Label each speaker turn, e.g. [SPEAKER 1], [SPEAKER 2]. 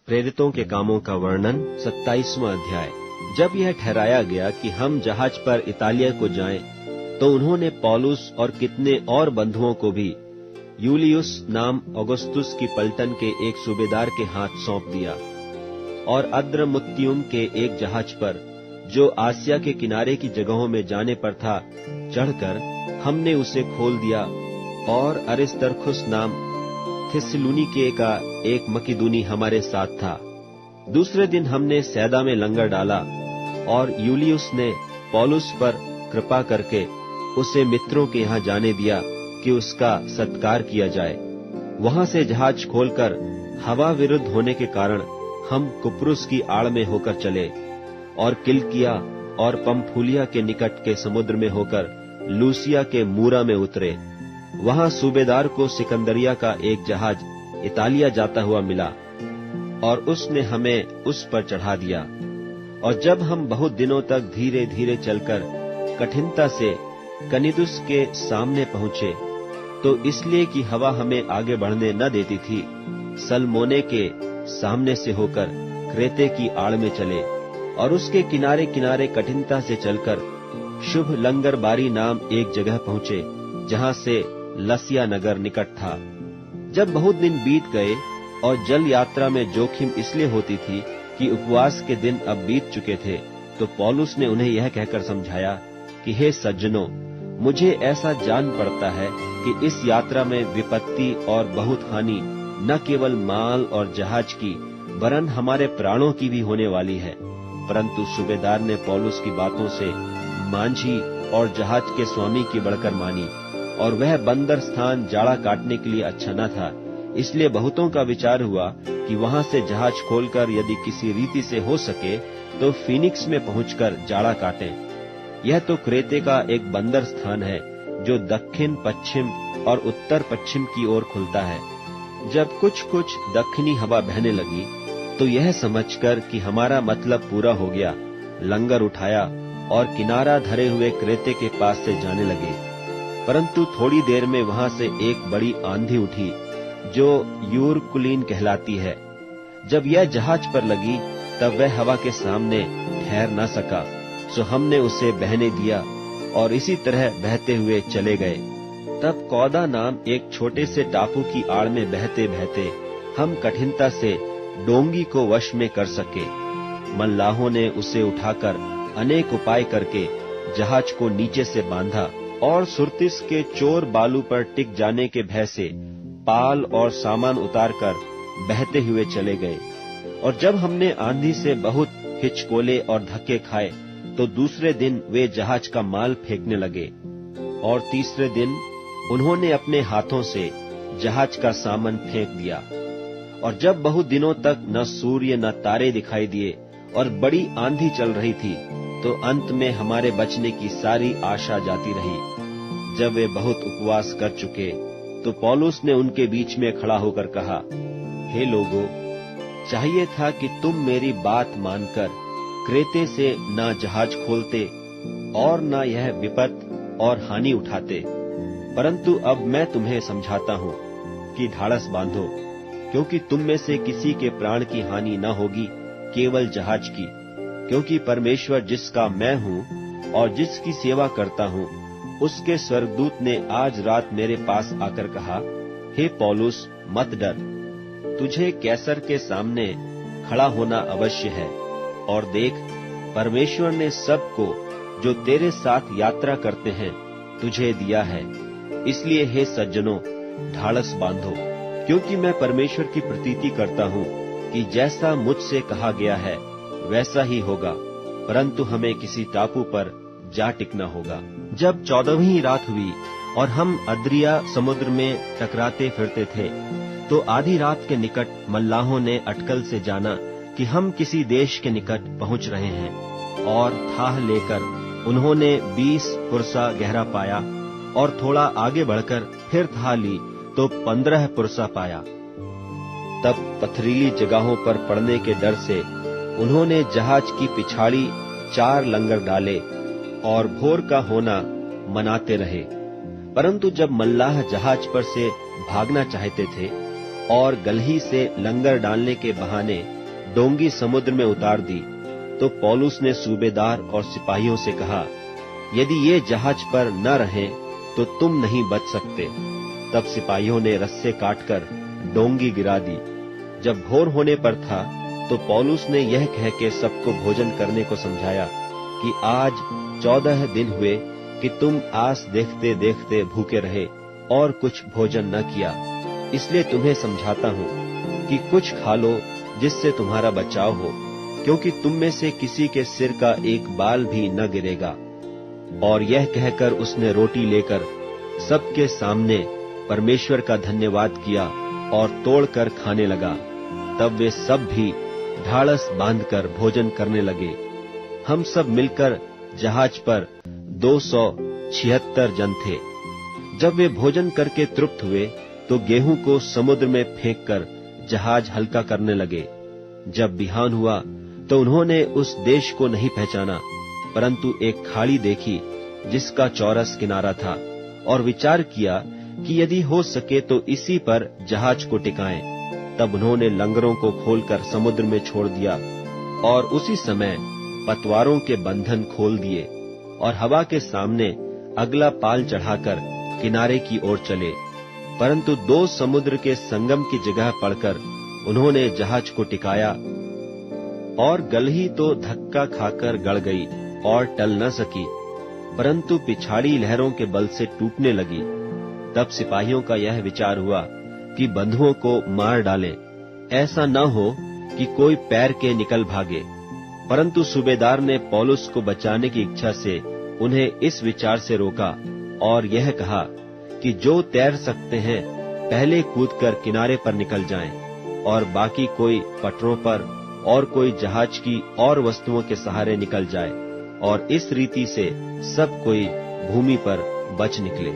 [SPEAKER 1] प्रेरितों के कामों का वर्णन 27वां अध्याय। जब यह ठहराया गया कि हम जहाज पर इतालिया को जाएं, तो उन्होंने पौलुस और कितने और बंधुओं को भी यूलियुस नाम औगुस्तुस की पलटन के एक सूबेदार के हाथ सौंप दिया, और अद्रमुत्तियुम के एक जहाज पर, जो आसिया के किनारे की जगहों में जाने पर था, चढ़कर हमने उसे खोल दिया, और अरिस्तर्खुस नाम थिस्सलुनीके का एक मकिदुनी हमारे साथ था। दूसरे दिन हमने सैदा में लंगर डाला, और यूलियुस ने पौलुस पर कृपा करके उसे मित्रों के यहाँ जाने दिया कि उसका सत्कार किया जाए। वहां से जहाज खोलकर हवा विरुद्ध होने के कारण हम कुप्रुस की आड़ में होकर चले, और किलकिया और पंफूलिया के निकट के समुद्र में होकर लूसिया के मूरा में उतरे। वहां सूबेदार को सिकंदरिया का एक जहाज इतालिया जाता हुआ मिला, और उसने हमें उस पर चढ़ा दिया। और जब हम बहुत दिनों तक धीरे धीरे चलकर कठिनता से कनिदुस के सामने पहुंचे, तो इसलिए कि हवा हमें आगे बढ़ने न देती थी, सलमोने के सामने से होकर क्रेते की आड़ में चले, और उसके किनारे किनारे कठिनता से चलकर शुभ लंगरबारी नाम एक जगह पहुंचे, जहां से लसिया नगर निकट था। जब बहुत दिन बीत गए और जल यात्रा में जोखिम इसलिए होती थी कि उपवास के दिन अब बीत चुके थे, तो पौलुस ने उन्हें यह कहकर समझाया कि हे सज्जनों, मुझे ऐसा जान पड़ता है कि इस यात्रा में विपत्ति और बहुत हानि न केवल माल और जहाज की, वरन हमारे प्राणों की भी होने वाली है। परंतु सूबेदार ने पौलुस की बातों से मांझी और जहाज के स्वामी की बढ़कर मानी, और वह बंदर स्थान जाड़ा काटने के लिए अच्छा न था। इसलिए बहुतों का विचार हुआ कि वहां से जहाज खोलकर यदि किसी रीति से हो सके तो फीनिक्स में पहुंचकर जाड़ा काटें। यह तो क्रेते का एक बंदर स्थान है, जो दक्षिण पश्चिम और उत्तर पश्चिम की ओर खुलता है। जब कुछ कुछ दक्षिणी हवा बहने लगी, तो यह समझकर कि हमारा मतलब पूरा हो गया, लंगर उठाया और किनारा धरे हुए क्रेते के पास से जाने लगे। परंतु थोड़ी देर में वहां से एक बड़ी आंधी उठी, जो यूरकुलीन कहलाती है। जब यह जहाज पर लगी, तब वह हवा के सामने ठहर न सका, सो हमने उसे बहने दिया, और इसी तरह बहते हुए चले गए। तब कौदा नाम एक छोटे से टापू की आड़ में बहते बहते हम कठिनता से डोंगी को वश में कर सके। मल्लाहों ने उसे उठाकर अनेक उपाय करके जहाज को नीचे से बांधा, और सुरतिस के चोर बालू पर टिक जाने के भय से पाल और सामान उतारकर बहते हुए चले गए। और जब हमने आंधी से बहुत हिचकोले और धक्के खाए, तो दूसरे दिन वे जहाज का माल फेंकने लगे, और तीसरे दिन उन्होंने अपने हाथों से जहाज का सामान फेंक दिया। और जब बहुत दिनों तक न सूर्य न तारे दिखाई दिए और बड़ी आंधी चल रही थी, तो अंत में हमारे बचने की सारी आशा जाती रही। जब वे बहुत उपवास कर चुके, तो पौलुस ने उनके बीच में खड़ा होकर कहा, हे लोगों, चाहिए था कि तुम मेरी बात मानकर क्रेते से न जहाज खोलते और न यह विपत और हानि उठाते। परंतु अब मैं तुम्हें समझाता हूँ कि ढाढ़स बांधो, क्योंकि तुम में से किसी के प्राण की हानि न होगी, केवल जहाज की। क्योंकि परमेश्वर जिसका मैं हूँ और जिसकी सेवा करता हूँ, उसके स्वर्गदूत ने आज रात मेरे पास आकर कहा, हे पौलुस, मत डर, तुझे कैसर के सामने खड़ा होना अवश्य है। और देख, परमेश्वर ने सबको जो तेरे साथ यात्रा करते हैं तुझे दिया है। इसलिए हे सज्जनों, ढाढ़स बांधो, क्योंकि मैं परमेश्वर की प्रतीति करता हूँ कि जैसा मुझसे कहा गया है वैसा ही होगा, परंतु हमें किसी टापू पर जा टिकना होगा। जब 14वीं रात हुई और हम अद्रिया समुद्र में टकराते फिरते थे, तो आधी रात के निकट मल्लाहों ने अटकल से जाना कि हम किसी देश के निकट पहुंच रहे हैं, और थाह लेकर उन्होंने 20 पुरसा गहरा पाया, और थोड़ा आगे बढ़कर फिर थाह ली तो 15 पुरसा पाया। तब पथरीली जगहों पर पड़ने के डर से उन्होंने जहाज की पिछाड़ी 4 लंगर डाले और भोर का होना मनाते रहे। परंतु जब मल्लाह जहाज पर से भागना चाहते थे, और गलही से लंगर डालने के बहाने डोंगी समुद्र में उतार दी, तो पौलुस ने सूबेदार और सिपाहियों से कहा, यदि ये जहाज पर न रहे तो तुम नहीं बच सकते। तब सिपाहियों ने रस्से काटकर डोंगी गिरा दी। जब भोर होने पर था तो पौलुस ने यह कह के सबको भोजन करने को समझाया कि आज 14 दिन हुए कि तुम आस देखते देखते भूखे रहे और कुछ भोजन न किया। इसलिए तुम्हें समझाता हूँ कि कुछ खा लो जिससे तुम्हारा बचाव हो, क्योंकि तुम में से किसी के सिर का एक बाल भी न गिरेगा। और यह कहकर उसने रोटी लेकर सबके सामने परमेश्वर का धन्यवाद किया और तोड़कर खाने लगा। तब वे सब भी ढाढ़स बांधकर भोजन करने लगे। हम सब मिलकर जहाज पर 276 जन थे। जब वे भोजन करके तृप्त हुए तो गेहूं को समुद्र में फेंककर जहाज हल्का करने लगे। जब बिहान हुआ तो उन्होंने उस देश को नहीं पहचाना, परंतु एक खाड़ी देखी जिसका चौरस किनारा था, और विचार किया कि यदि हो सके तो इसी पर जहाज को टिकाएं। तब उन्होंने लंगरों को खोलकर समुद्र में छोड़ दिया, और उसी समय पतवारों के बंधन खोल दिए और हवा के सामने अगला पाल चढ़ाकर किनारे की ओर चले। परंतु 2 समुद्र के संगम की जगह पड़कर उन्होंने जहाज को टिकाया, और गलही तो धक्का खाकर गड़ गई और टल न सकी, परंतु पिछाड़ी लहरों के बल से टूटने लगी। तब सिपाहियों का यह विचार हुआ कि बंधुओं को मार डालें, ऐसा न हो कि कोई पैर के निकल भागे। परंतु सूबेदार ने पौलुस को बचाने की इच्छा से उन्हें इस विचार से रोका और यह कहा कि जो तैर सकते हैं पहले कूदकर किनारे पर निकल जाएं, और बाकी कोई पटरों पर और कोई जहाज की और वस्तुओं के सहारे निकल जाए, और इस रीति से सब कोई भूमि पर बच निकले।